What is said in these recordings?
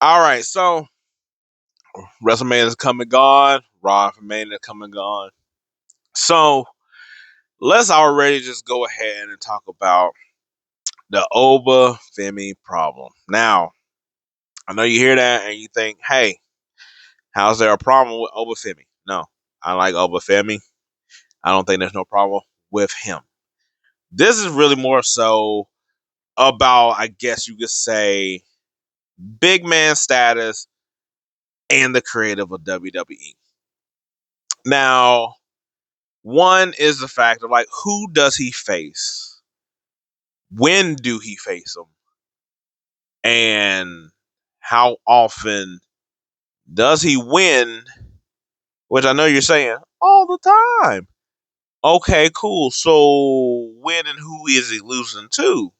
All right, so WrestleMania is come and gone. Raw and Mania is come and gone. So let's already just go ahead and talk about the OBA FEMI problem. Now, I know you hear that and you think, hey, how's there a problem with OBA FEMI? No, I like OBA FEMI. I don't think there's no problem with him. This is really more so about, I guess you could say, big man status and the creative of WWE. Now, one is the fact of like, who does he face? When do he face them? And how often does he win? Which I know you're saying all the time. Okay, cool. So when and who is he losing to?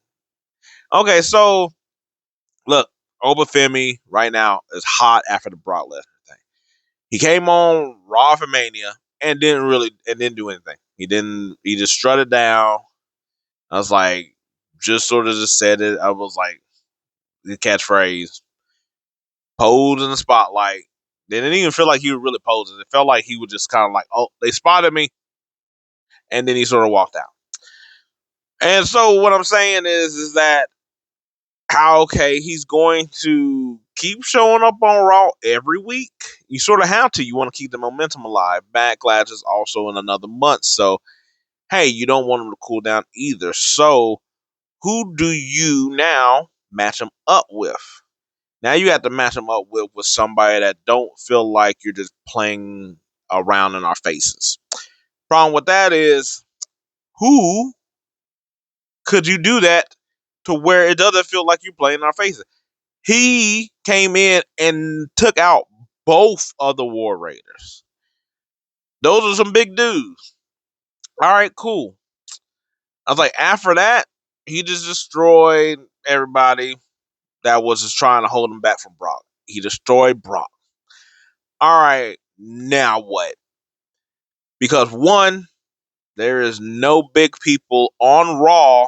Okay, so look, Obafemi right now is hot after the Brock Lesnar thing. He came on Raw for Mania and didn't do anything. He just strutted down. I was like, just sort of just said it. I was like, the catchphrase, posed in the spotlight. They didn't even feel like he was really posing. It felt like he was just kind of like, oh, they spotted me. And then he sort of walked out. And so what I'm saying is that how okay he's going to keep showing up on Raw every week. You sort of have to. You want to keep the momentum alive. Backlash is also in another month, so hey, you don't want him to cool down either. So who do you now match him up with? Now you have to match him up with somebody that don't feel like you're just playing around in our faces. Problem with that is who could you do that to where it doesn't feel like you're playing in our faces? He came in and took out both of the War Raiders. Those are some big dudes. All right, cool. I was like, after that, he just destroyed everybody that was just trying to hold him back from Brock. He destroyed Brock. All right, now what? Because one, there is no big people on Raw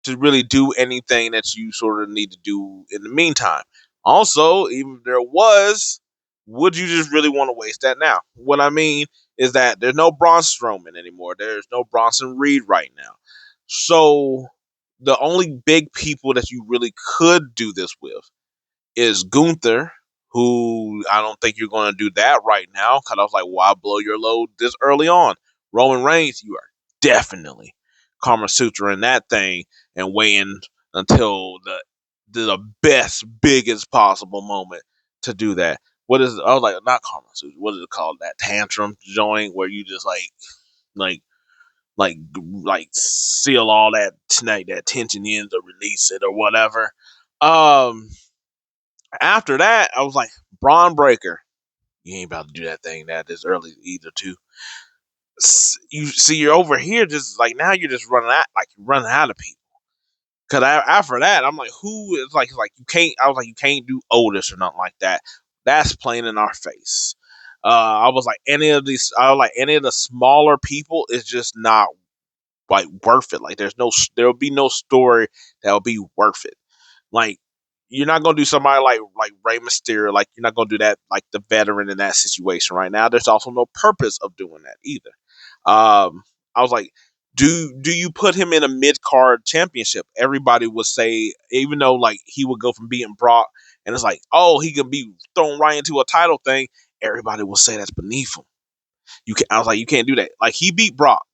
to really do anything that you sort of need to do in the meantime. Also, even if there was, would you just really want to waste that now? What I mean is that there's no Braun Strowman anymore. There's no Bronson Reed right now. So the only big people that you really could do this with is Gunther, who I don't think you're going to do that right now. Because I was like, why blow your load this early on? Roman Reigns, you are definitely Kama Sutra in that thing and waiting until the best, biggest possible moment to do that. What is I was like, not Kama Sutra. What is it called? That tantrum joint where you just like seal all that tonight, that tension in to release it or whatever. Um, After that, I was like, Braun Breaker, you ain't about to do that thing that this early either. Too. You see, you're over here, just like now you're just running out, like you're running out of people. Cause after that, I'm like, who is like you can't. I was like, you can't do Otis or nothing like that. That's plain in our face. I was like, any of these, I was like, any of the smaller people is just not like worth it. Like there'll be no story that'll be worth it. Like you're not gonna do somebody like Rey Mysterio. Like you're not gonna do that like the veteran in that situation right now. There's also no purpose of doing that either. I was like, do you put him in a mid card championship? Everybody would say, even though like he would go from beating Brock, and it's like, oh, he can be thrown right into a title thing. Everybody will say that's beneath him. I was like, you can't do that. Like he beat Brock.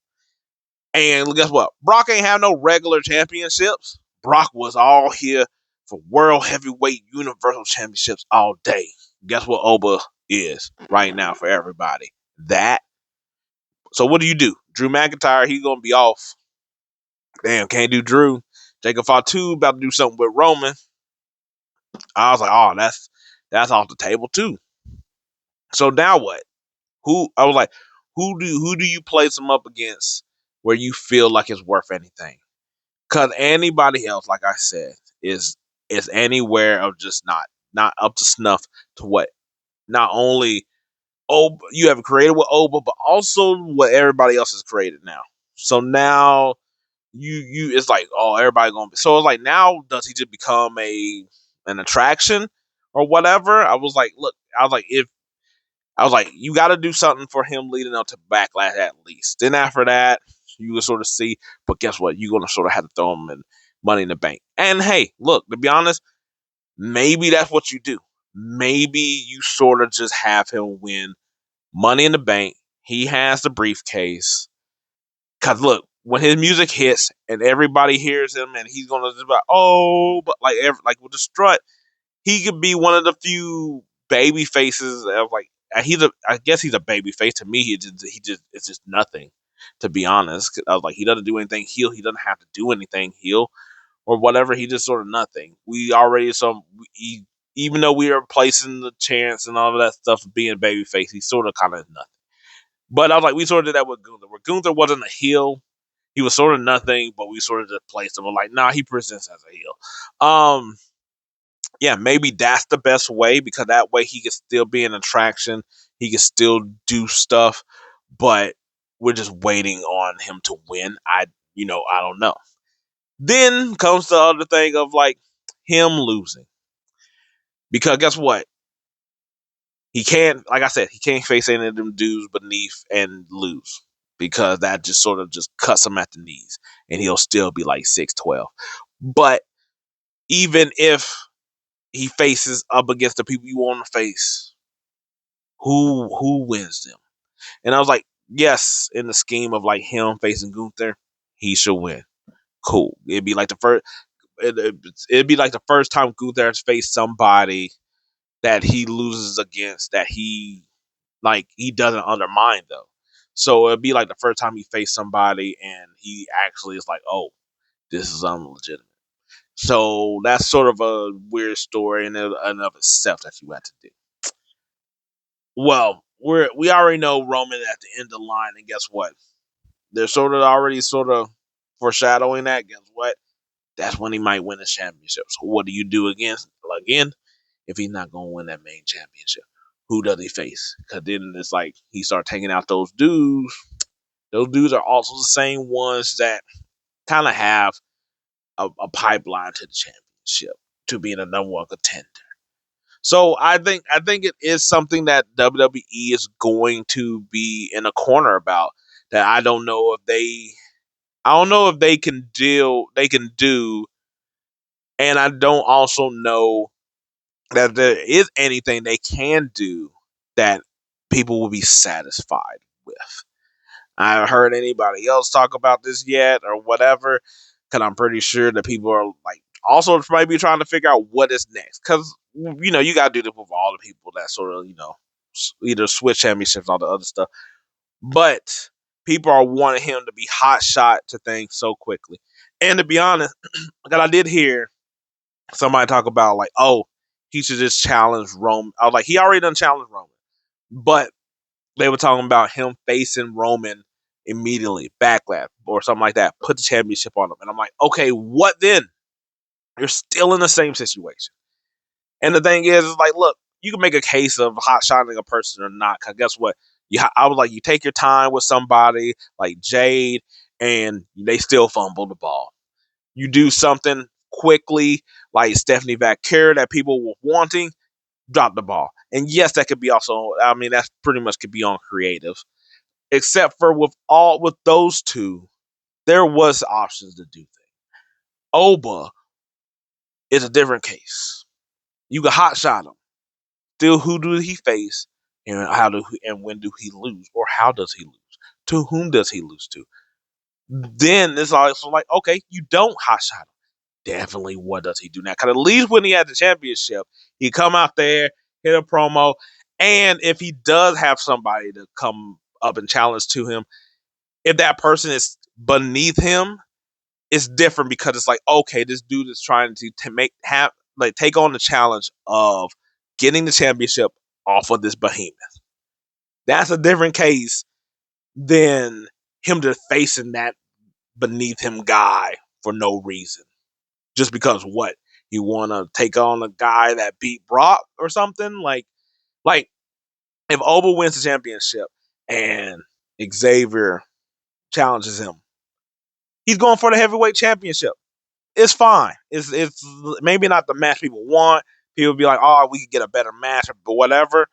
And guess what? Brock ain't have no regular championships. Brock was all here for World Heavyweight Universal Championships all day. Guess what Oba is right now for everybody? That. So what do? Drew McIntyre, he's gonna be off. Damn, can't do Drew. Jacob Fatu about to do something with Roman. I was like, oh, that's off the table too. So now what? Who I was like, who do you place them up against where you feel like it's worth anything? Because anybody else, like I said, is anywhere of just not up to snuff to what not only you have created with Oba, but also what everybody else has created now. So now you it's like, oh, everybody gonna be so it's like now does he just become an attraction, or whatever. I was like, look, I was like, you got to do something for him leading up to Backlash at least. Then after that, you can sort of see. But guess what? You're gonna sort of have to throw him in Money in the Bank. And hey, look, to be honest, maybe that's what you do. Maybe you sort of just have him win Money in the Bank. He has the briefcase. Cause look, when his music hits and everybody hears him, and he's gonna just be like, oh, but like with the strut, he could be one of the few baby faces of like I guess he's a baby face to me. He just it's just nothing, to be honest. I was like, he doesn't do anything heel. He doesn't have to do anything heel or whatever. He just sort of nothing. We already even though we are placing the chance and all of that stuff of being baby face, he's sort of kind of nothing. But I was like, we sort of did that with Gunther. Where Gunther wasn't a heel, he was sort of nothing, but we sort of just placed him. I'm like, nah, he presents as a heel. Yeah, maybe that's the best way because that way he can still be an attraction. He can still do stuff, but we're just waiting on him to win. I don't know. Then comes the other thing of like him losing because guess what? He can't, like I said, he can't face any of them dudes beneath and lose because that just sort of just cuts him at the knees and he'll still be like 6'12". But even if he faces up against the people you want to face, who wins them? And I was like, yes, in the scheme of like him facing Gunther, he should win. Cool. It'd be like the first time Gunther has faced somebody that he loses against that he doesn't undermine though. So it'd be like the first time he faced somebody and he actually is like, oh, this is unlegitimate. So that's sort of a weird story in and of itself that you had to do. Well, we already know Roman at the end of the line, and guess what? They're sort of foreshadowing that. Guess what? That's when he might win the championship. So what do you do again if he's not going to win that main championship? Who does he face? Because then it's like he start taking out those dudes. Those dudes are also the same ones that kind of have a pipeline to the championship to being a number one contender. So I think it is something that WWE is going to be in a corner about that I don't know if they can do, and I don't also know that there is anything they can do that people will be satisfied with. I haven't heard anybody else talk about this yet or whatever, because I'm pretty sure that people are like also maybe trying to figure out what is next. Because you got to do this with all the people that sort of either switch championships and all the other stuff. But people are wanting him to be hot shot to things so quickly. And to be honest, because I did hear somebody talk about like, oh, he should just challenge Roman. I was like, he already done challenged Roman, but they were talking about him facing Roman immediately, Backlash or something like that. Put the championship on him, and I'm like, okay, what then? You're still in the same situation. And the thing is like, look, you can make a case of hot shotting a person or not. Cause guess what? I was like, you take your time with somebody like Jade, and they still fumble the ball. You do something quickly, like Stephanie Vaquer that people were wanting, drop the ball. And yes, that could be also. I mean, that's pretty much could be on creative. Except for with those two, there was options to do things. Oba is a different case. You can hot shot him. Still, who do he face, and when do he lose, or how does he lose? To whom does he lose to? Then it's also like, okay, you don't hot shot him. Definitely, what does he do now? Because at least when he had the championship, he come out there, hit a promo, and if he does have somebody to come up and challenge to him, if that person is beneath him, it's different because it's like, okay, this dude is trying to take on the challenge of getting the championship off of this behemoth. That's a different case than him just facing that beneath him guy for no reason. Just because what? You want to take on a guy that beat Brock or something? Like if Oba wins the championship and Xavier challenges him, he's going for the heavyweight championship. It's fine. It's maybe not the match people want. People be like, oh, we could get a better match, but whatever.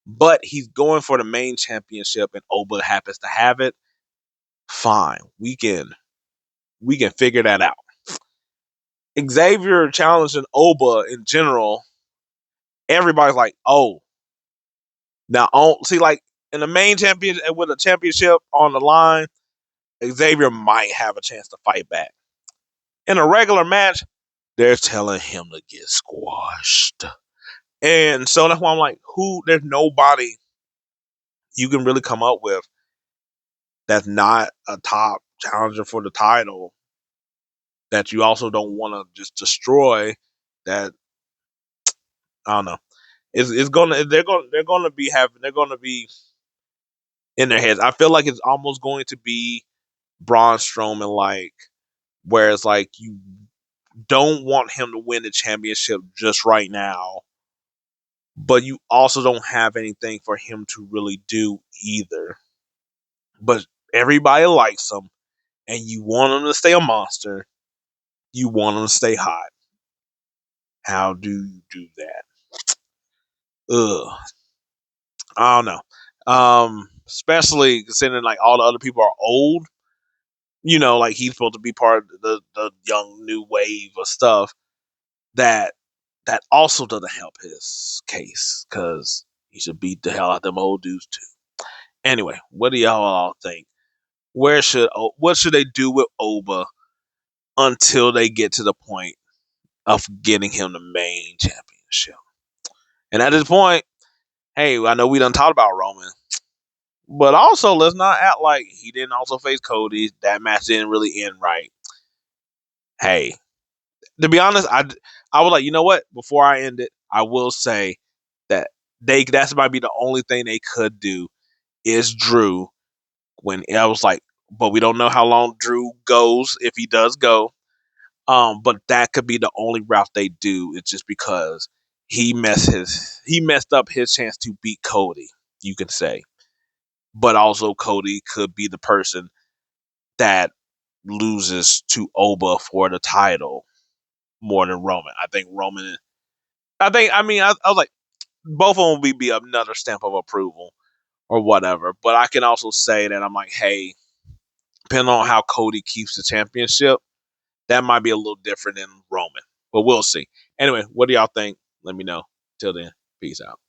But he's going for the main championship, and Oba happens to have it. Fine, we can figure that out. Xavier challenging Oba in general, everybody's like, oh, now see, like in the main champion with a championship on the line, Xavier might have a chance to fight back. In a regular match, they're telling him to get squashed. And so that's why I'm like, there's nobody you can really come up with that's not a top challenger for the title that you also don't want to just destroy. That I don't know. It's gonna they're gonna be in their heads. I feel like it's almost going to be Braun Strowman like, where it's like you don't want him to win the championship just right now, but you also don't have anything for him to really do either. But everybody likes him, and you want him to stay a monster. You want him to stay hot. How do you do that? Ugh. I don't know. Especially considering like all the other people are old. Like he's supposed to be part of the young new wave of stuff that also doesn't help his case because he should beat the hell out of them old dudes too. Anyway, what do y'all all think? What should they do with Oba until they get to the point of getting him the main championship? And at this point, hey, I know we done talked about Roman, but also let's not act like he didn't also face Cody. That match didn't really end right. Hey, to be honest, I was like, you know what? Before I end it, I will say that that's might be the only thing they could do is Drew. When I was like, but we don't know how long Drew goes if he does go. But that could be the only route they do. It's just because he messed up his chance to beat Cody. You can say, but also Cody could be the person that loses to Oba for the title more than Roman. I think Roman. I was like, both of them would be another stamp of approval or whatever. But I can also say that I'm like, hey, depending on how Cody keeps the championship, that might be a little different than Roman. But we'll see. Anyway, what do y'all think? Let me know. Till then, peace out.